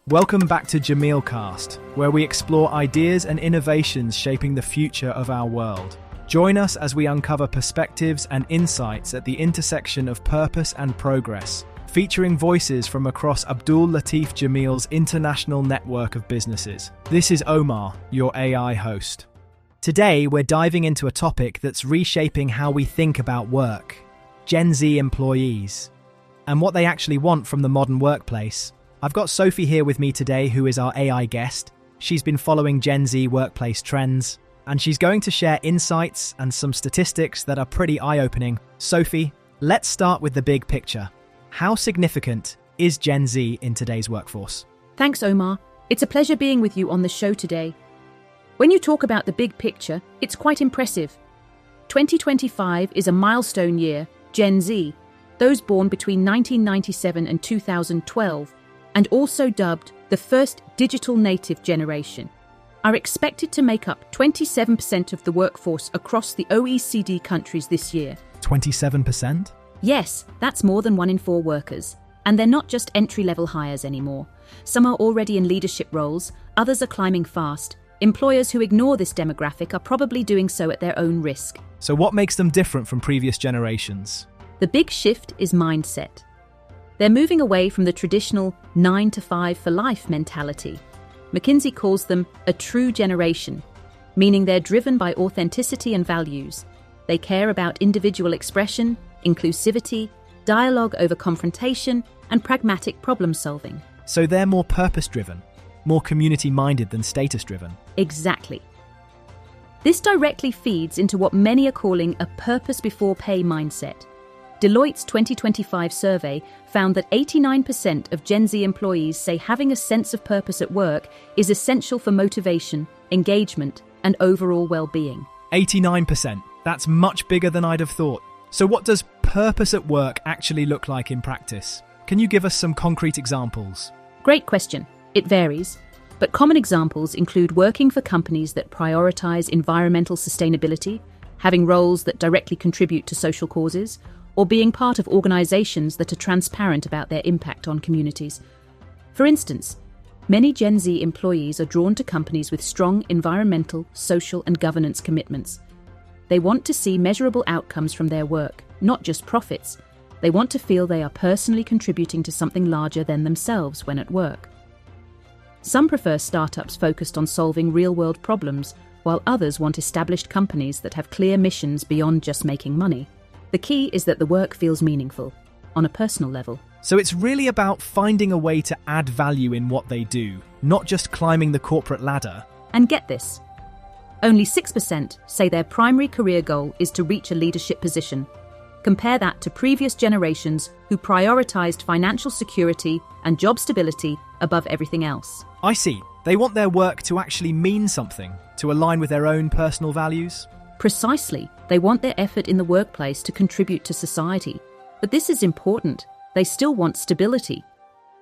Welcome back to Jameel Cast, where we explore ideas and innovations shaping the future of our world. Join us as we uncover perspectives and insights at the intersection of purpose and progress, featuring voices from across Abdul Latif Jameel's international network of businesses. This is Omar, your AI host. Today, we're diving into a topic that's reshaping how we think about work: Gen Z employees, and what they actually want from the modern workplace. I've got Sophie here with me today, who is our AI guest. She's been following Gen Z workplace trends, and she's going to share insights and some statistics that are pretty eye-opening. Sophie, let's start with the big picture. How significant is Gen Z in today's workforce? Thanks, Omar. It's a pleasure being with you on the show today. When you talk about the big picture, it's quite impressive. 2025 is a milestone year. Gen Z, those born between 1997 and 2012, and also dubbed the first digital native generation, are expected to make up 27% of the workforce across the OECD countries this year. 27%? Yes, that's more than 1 in 4 workers. And they're not just entry-level hires anymore. Some are already in leadership roles, others are climbing fast. Employers who ignore this demographic are probably doing so at their own risk. So what makes them different from previous generations? The big shift is mindset. They're moving away from the traditional 9 to 5 for life mentality. McKinsey calls them a true generation, meaning they're driven by authenticity and values. They care about individual expression, inclusivity, dialogue over confrontation, and pragmatic problem solving. So they're more purpose-driven, more community-minded than status-driven. Exactly. This directly feeds into what many are calling a purpose-before-pay mindset. Deloitte's 2025 survey found that 89% of Gen Z employees say having a sense of purpose at work is essential for motivation, engagement, and overall well-being. 89%. That's much bigger than I'd have thought. So what does purpose at work actually look like in practice? Can you give us some concrete examples? Great question. It varies, but common examples include working for companies that prioritize environmental sustainability, having roles that directly contribute to social causes, or being part of organizations that are transparent about their impact on communities. For instance, many Gen Z employees are drawn to companies with strong environmental, social, and governance commitments. They want to see measurable outcomes from their work, not just profits. They want to feel they are personally contributing to something larger than themselves when at work. Some prefer startups focused on solving real-world problems, while others want established companies that have clear missions beyond just making money. The key is that the work feels meaningful, on a personal level. So it's really about finding a way to add value in what they do, not just climbing the corporate ladder. And get this, only 6% say their primary career goal is to reach a leadership position. Compare that to previous generations who prioritized financial security and job stability above everything else. I see. They want their work to actually mean something, to align with their own personal values. Precisely. They want their effort in the workplace to contribute to society. But this is important. They still want stability.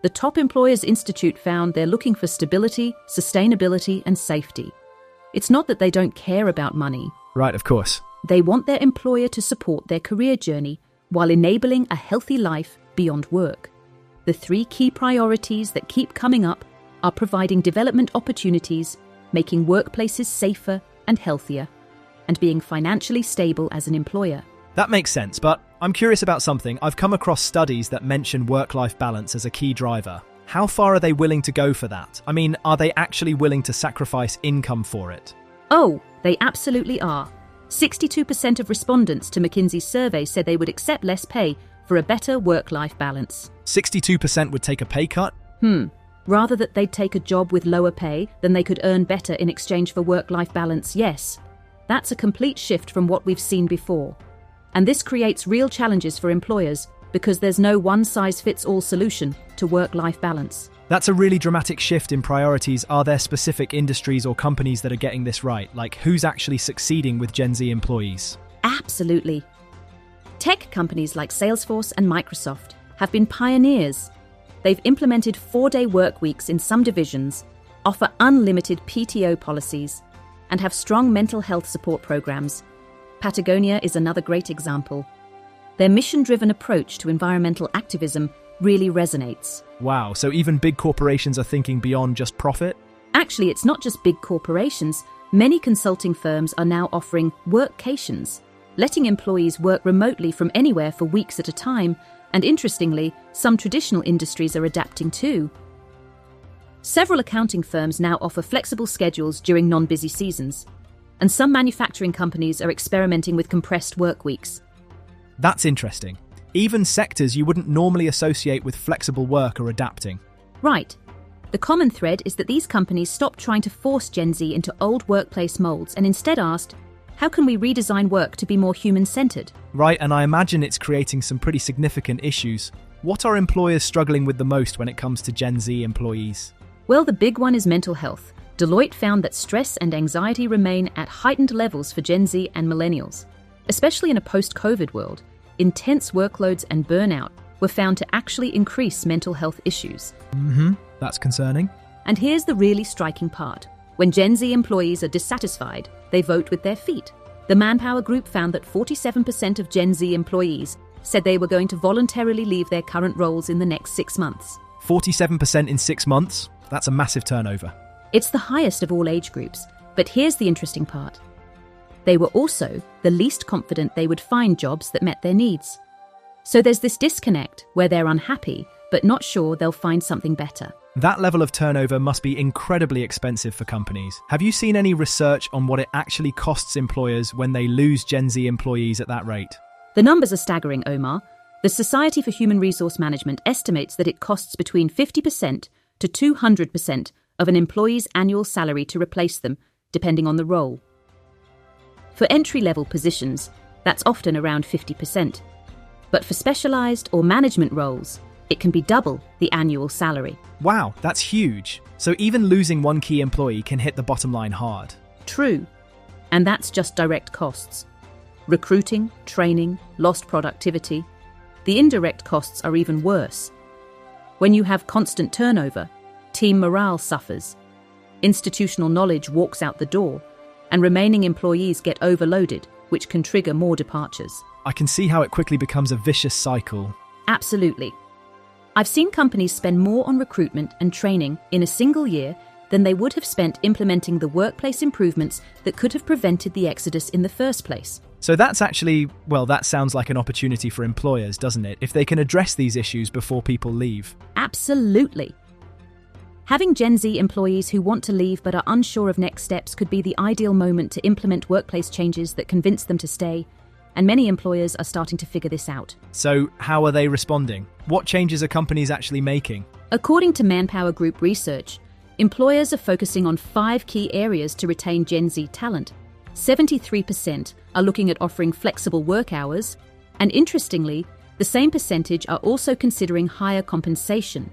The Top Employers Institute found they're looking for stability, sustainability, and safety. It's not that they don't care about money. Right, of course. They want their employer to support their career journey while enabling a healthy life beyond work. The 3 key priorities that keep coming up are providing development opportunities, making workplaces safer and healthier, and being financially stable as an employer. That makes sense, but I'm curious about something. I've come across studies that mention work-life balance as a key driver. How far are they willing to go for that? I mean, are they actually willing to sacrifice income for it? Oh, they absolutely are. 62% of respondents to McKinsey's survey said they would accept less pay for a better work-life balance. 62% would take a pay cut? Rather that they'd take a job with lower pay than they could earn better in exchange for work-life balance, yes. That's a complete shift from what we've seen before. And this creates real challenges for employers because there's no one-size-fits-all solution to work-life balance. That's a really dramatic shift in priorities. Are there specific industries or companies that are getting this right? Like, who's actually succeeding with Gen Z employees? Absolutely. Tech companies like Salesforce and Microsoft have been pioneers. They've implemented 4-day work weeks in some divisions, offer unlimited PTO policies, and have strong mental health support programs. Patagonia is another great example. Their mission-driven approach to environmental activism really resonates. Wow, so even big corporations are thinking beyond just profit? Actually, it's not just big corporations. Many consulting firms are now offering workcations, letting employees work remotely from anywhere for weeks at a time, and interestingly, some traditional industries are adapting too. Several accounting firms now offer flexible schedules during non-busy seasons, and some manufacturing companies are experimenting with compressed work weeks. That's interesting. Even sectors you wouldn't normally associate with flexible work are adapting. Right. The common thread is that these companies stopped trying to force Gen Z into old workplace molds and instead asked, how can we redesign work to be more human-centered? Right, and I imagine it's creating some pretty significant issues. What are employers struggling with the most when it comes to Gen Z employees? Well, the big one is mental health. Deloitte found that stress and anxiety remain at heightened levels for Gen Z and millennials. Especially in a post-COVID world, intense workloads and burnout were found to actually increase mental health issues. That's concerning. And here's the really striking part. When Gen Z employees are dissatisfied, they vote with their feet. The Manpower Group found that 47% of Gen Z employees said they were going to voluntarily leave their current roles in the next 6 months. 47% in 6 months? That's a massive turnover. It's the highest of all age groups, but here's the interesting part. They were also the least confident they would find jobs that met their needs. So there's this disconnect where they're unhappy, but not sure they'll find something better. That level of turnover must be incredibly expensive for companies. Have you seen any research on what it actually costs employers when they lose Gen Z employees at that rate? The numbers are staggering, Omar. The Society for Human Resource Management estimates that it costs between 50% to 200% of an employee's annual salary to replace them, depending on the role. For entry-level positions, that's often around 50%. But for specialised or management roles, it can be double the annual salary. Wow, that's huge. So even losing one key employee can hit the bottom line hard. True. And that's just direct costs. Recruiting, training, lost productivity. The indirect costs are even worse. When you have constant turnover, team morale suffers, institutional knowledge walks out the door, and remaining employees get overloaded, which can trigger more departures. I can see how it quickly becomes a vicious cycle. Absolutely. I've seen companies spend more on recruitment and training in a single year than they would have spent implementing the workplace improvements that could have prevented the exodus in the first place. So that's actually, well, that sounds like an opportunity for employers, doesn't it? If they can address these issues before people leave. Absolutely. Having Gen Z employees who want to leave but are unsure of next steps could be the ideal moment to implement workplace changes that convince them to stay, and many employers are starting to figure this out. So how are they responding? What changes are companies actually making? According to Manpower Group research, employers are focusing on 5 key areas to retain Gen Z talent. 73% are looking at offering flexible work hours, and interestingly, the same percentage are also considering higher compensation.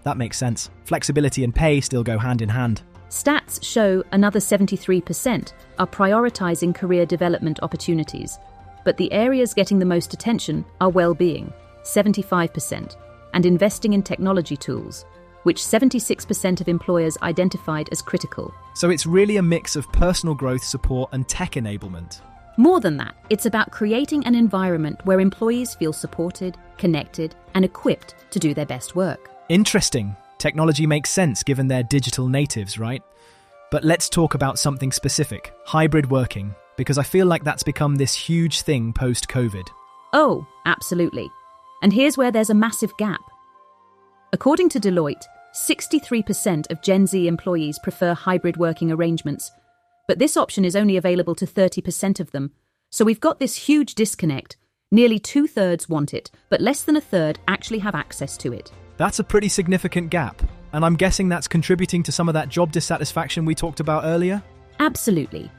That makes sense. Flexibility and pay still go hand in hand. Stats show another 73% are prioritizing career development opportunities, but the areas getting the most attention are well-being, 75%, and investing in technology tools, which 76% of employers identified as critical. So it's really a mix of personal growth support and tech enablement. More than that, it's about creating an environment where employees feel supported, connected, and equipped to do their best work. Interesting. Technology makes sense given they're digital natives, right? But let's talk about something specific, hybrid working, because I feel like that's become this huge thing post-COVID. Oh, absolutely. And here's where there's a massive gap. According to Deloitte, 63% of Gen Z employees prefer hybrid working arrangements, but this option is only available to 30% of them. So we've got this huge disconnect. Nearly 2/3 want it, but less than 1/3 actually have access to it. That's a pretty significant gap, and I'm guessing that's contributing to some of that job dissatisfaction we talked about earlier? Absolutely.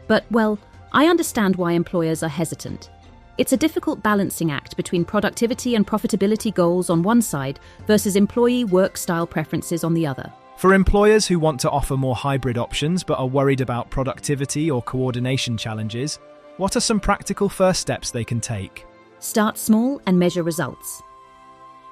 But, well, I understand why employers are hesitant. It's a difficult balancing act between productivity and profitability goals on one side versus employee work style preferences on the other. For employers who want to offer more hybrid options but are worried about productivity or coordination challenges, what are some practical first steps they can take? Start small and measure results.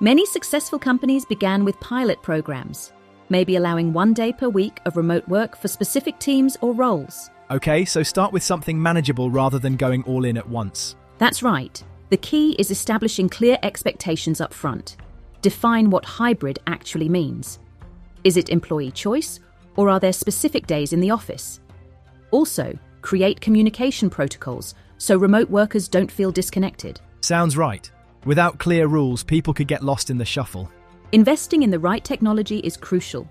Many successful companies began with pilot programs, maybe allowing 1 day per week of remote work for specific teams or roles. Okay, so start with something manageable rather than going all in at once. That's right. The key is establishing clear expectations up front. define what hybrid actually means. Is it employee choice, or are there specific days in the office? Also, create communication protocols so remote workers don't feel disconnected. Sounds right. Without clear rules, people could get lost in the shuffle. Investing in the right technology is crucial.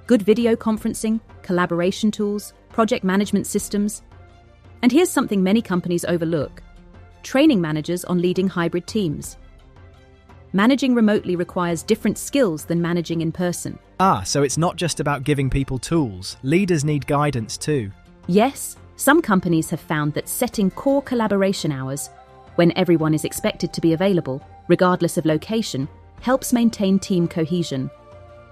Good video conferencing, collaboration tools, project management systems. And here's something many companies overlook: training managers on leading hybrid teams. Managing remotely requires different skills than managing in person. So it's not just about giving people tools. Leaders need guidance too. Yes, some companies have found that setting core collaboration hours, when everyone is expected to be available, regardless of location, helps maintain team cohesion.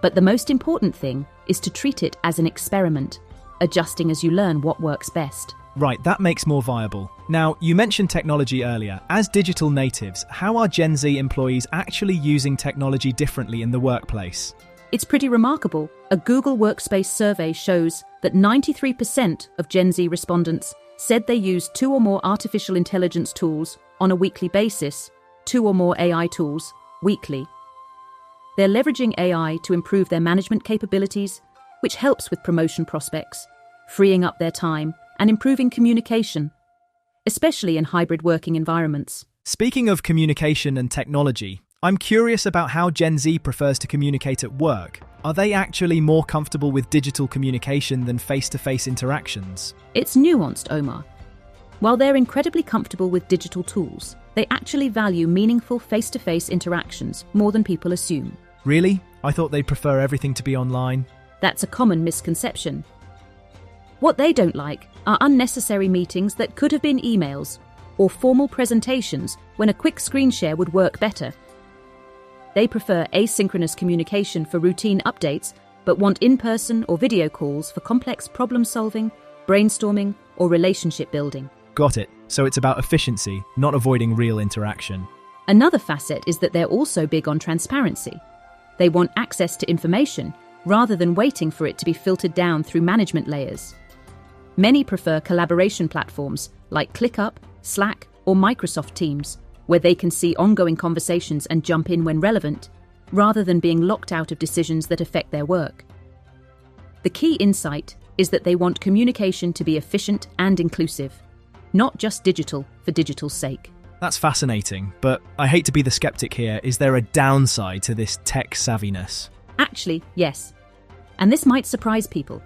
But the most important thing is to treat it as an experiment, adjusting as you learn what works best. Right, that makes more viable. Now, you mentioned technology earlier. As digital natives, how are Gen Z employees actually using technology differently in the workplace? It's pretty remarkable. A Google Workspace survey shows that 93% of Gen Z respondents said they use 2 or more artificial intelligence tools on a weekly basis, 2 or more AI tools weekly. They're leveraging AI to improve their management capabilities, which helps with promotion prospects, freeing up their time and improving communication, especially in hybrid working environments. Speaking of communication and technology, I'm curious about how Gen Z prefers to communicate at work. Are they actually more comfortable with digital communication than face-to-face interactions? It's nuanced, Omar. While they're incredibly comfortable with digital tools, they actually value meaningful face-to-face interactions more than people assume. Really? I thought they'd prefer everything to be online. That's a common misconception. What they don't like are unnecessary meetings that could have been emails or formal presentations when a quick screen share would work better. They prefer asynchronous communication for routine updates, but want in-person or video calls for complex problem-solving, brainstorming, or relationship building. Got it. So it's about efficiency, not avoiding real interaction. Another facet is that they're also big on transparency. They want access to information rather than waiting for it to be filtered down through management layers. Many prefer collaboration platforms like ClickUp, Slack, or Microsoft Teams, where they can see ongoing conversations and jump in when relevant, rather than being locked out of decisions that affect their work. The key insight is that they want communication to be efficient and inclusive, not just digital for digital's sake. That's fascinating, but I hate to be the skeptic here. Is there a downside to this tech savviness? Actually, yes. And this might surprise people.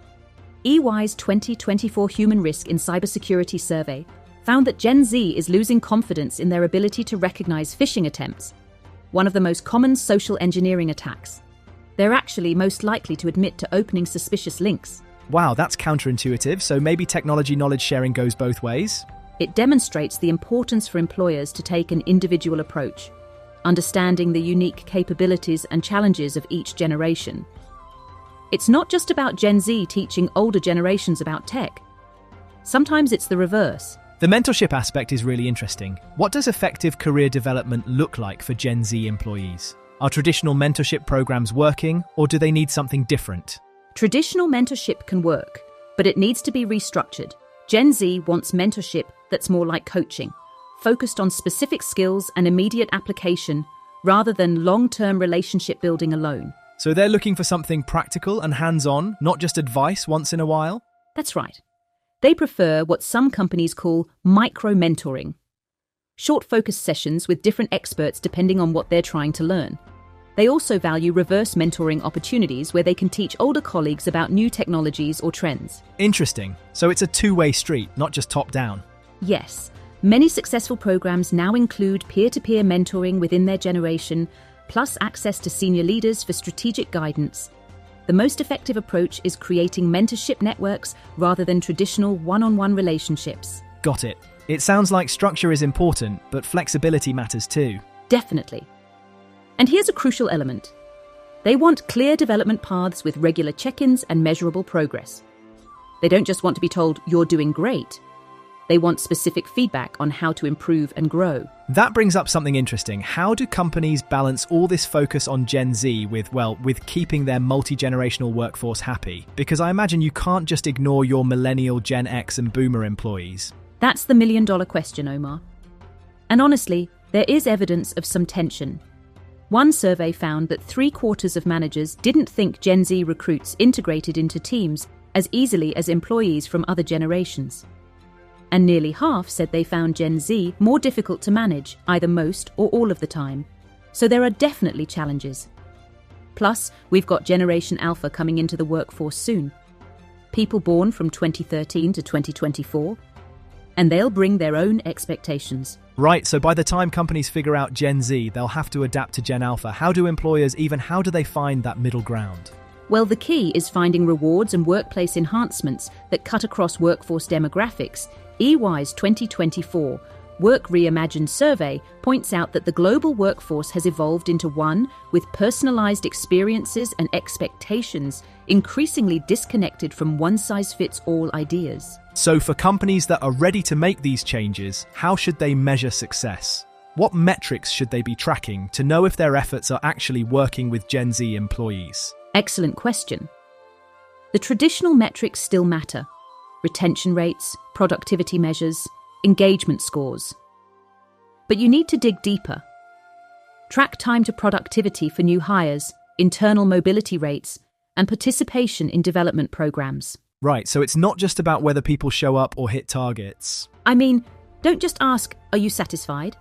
EY's 2024 Human Risk in Cybersecurity survey found that Gen Z is losing confidence in their ability to recognize phishing attempts, one of the most common social engineering attacks. They're actually most likely to admit to opening suspicious links. Wow, that's counterintuitive, so maybe technology knowledge sharing goes both ways? It demonstrates the importance for employers to take an individual approach, understanding the unique capabilities and challenges of each generation. It's not just about Gen Z teaching older generations about tech. Sometimes it's the reverse. The mentorship aspect is really interesting. What does effective career development look like for Gen Z employees? Are traditional mentorship programs working, or do they need something different? Traditional mentorship can work, but it needs to be restructured. Gen Z wants mentorship that's more like coaching, focused on specific skills and immediate application, rather than long-term relationship building alone. So they're looking for something practical and hands-on, not just advice once in a while? That's right. They prefer what some companies call micro-mentoring. Short focus sessions with different experts depending on what they're trying to learn. They also value reverse mentoring opportunities where they can teach older colleagues about new technologies or trends. Interesting. So it's a two-way street, not just top-down. Yes. Many successful programs now include peer-to-peer mentoring within their generation, plus access to senior leaders for strategic guidance. The most effective approach is creating mentorship networks rather than traditional one-on-one relationships. Got it. It sounds like structure is important, but flexibility matters too. Definitely. And here's a crucial element. They want clear development paths with regular check-ins and measurable progress. They don't just want to be told, "You're doing great." They want specific feedback on how to improve and grow. That brings up something interesting. How do companies balance all this focus on Gen Z with keeping their multi-generational workforce happy? Because I imagine you can't just ignore your millennial, Gen X and Boomer employees. That's the million-dollar question, Omar. And honestly, there is evidence of some tension. One survey found that 3/4 of managers didn't think Gen Z recruits integrated into teams as easily as employees from other generations. And nearly half said they found Gen Z more difficult to manage, either most or all of the time. So there are definitely challenges. Plus, we've got Generation Alpha coming into the workforce soon. People born from 2013 to 2024, and they'll bring their own expectations. Right, so by the time companies figure out Gen Z, they'll have to adapt to Gen Alpha. How do they find that middle ground? Well, the key is finding rewards and workplace enhancements that cut across workforce demographics. EY's 2024 Work Reimagined survey points out that the global workforce has evolved into one with personalized experiences and expectations increasingly disconnected from one-size-fits-all ideas. So for companies that are ready to make these changes, how should they measure success? What metrics should they be tracking to know if their efforts are actually working with Gen Z employees? Excellent question. The traditional metrics still matter. Retention rates, productivity measures, engagement scores. But you need to dig deeper. Track time to productivity for new hires, internal mobility rates, and participation in development programs. Right, so it's not just about whether people show up or hit targets. I mean, don't just ask, are you satisfied?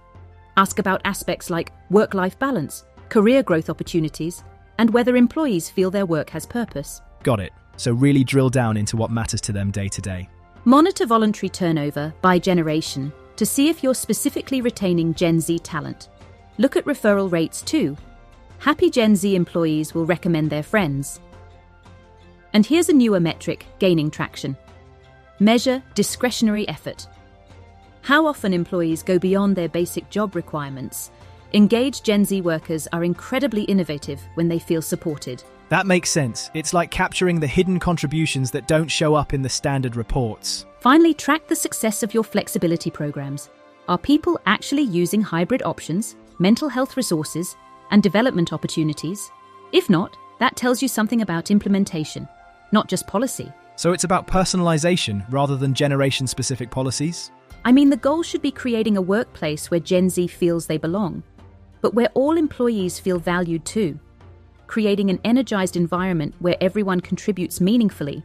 Ask about aspects like work-life balance, career growth opportunities, and whether employees feel their work has purpose. Got it. So really drill down into what matters to them day to day. Monitor voluntary turnover by generation to see if you're specifically retaining Gen Z talent. Look at referral rates too. Happy Gen Z employees will recommend their friends. And here's a newer metric gaining traction. Measure discretionary effort. How often employees go beyond their basic job requirements. Engaged Gen Z workers are incredibly innovative when they feel supported. That makes sense. It's like capturing the hidden contributions that don't show up in the standard reports. Finally, track the success of your flexibility programs. Are people actually using hybrid options, mental health resources, and development opportunities? If not, that tells you something about implementation, not just policy. So it's about personalization rather than generation-specific policies? I mean, the goal should be creating a workplace where Gen Z feels they belong, but where all employees feel valued too. Creating an energized environment where everyone contributes meaningfully.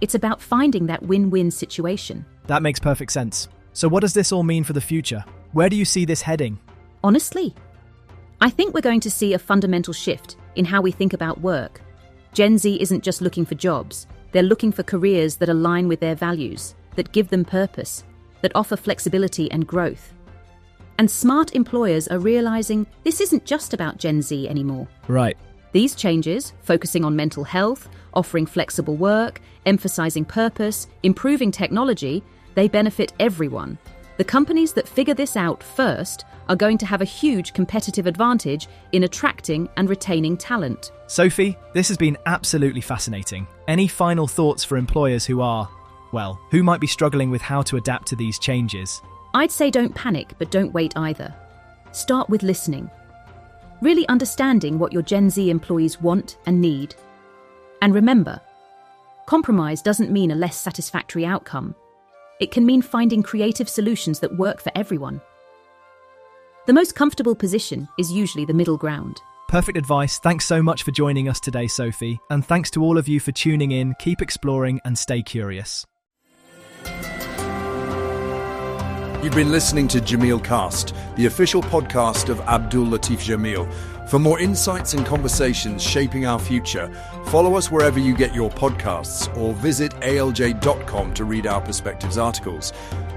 It's about finding that win-win situation. That makes perfect sense. So what does this all mean for the future? Where do you see this heading? Honestly, I think we're going to see a fundamental shift in how we think about work. Gen Z isn't just looking for jobs. They're looking for careers that align with their values, that give them purpose, that offer flexibility and growth. And smart employers are realizing this isn't just about Gen Z anymore. Right. These changes, focusing on mental health, offering flexible work, emphasizing purpose, improving technology, they benefit everyone. The companies that figure this out first are going to have a huge competitive advantage in attracting and retaining talent. Sophie, this has been absolutely fascinating. Any final thoughts for employers who might be struggling with how to adapt to these changes? I'd say don't panic, but don't wait either. Start with listening. Really understanding what your Gen Z employees want and need. And remember, compromise doesn't mean a less satisfactory outcome. It can mean finding creative solutions that work for everyone. The most comfortable position is usually the middle ground. Perfect advice. Thanks so much for joining us today, Sophie. And thanks to all of you for tuning in. Keep exploring and stay curious. You've been listening to Jameel Cast, the official podcast of Abdul Latif Jameel. For more insights and conversations shaping our future, follow us wherever you get your podcasts or visit alj.com to read our Perspectives articles.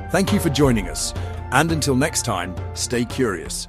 Thank you for joining us, and until next time, stay curious.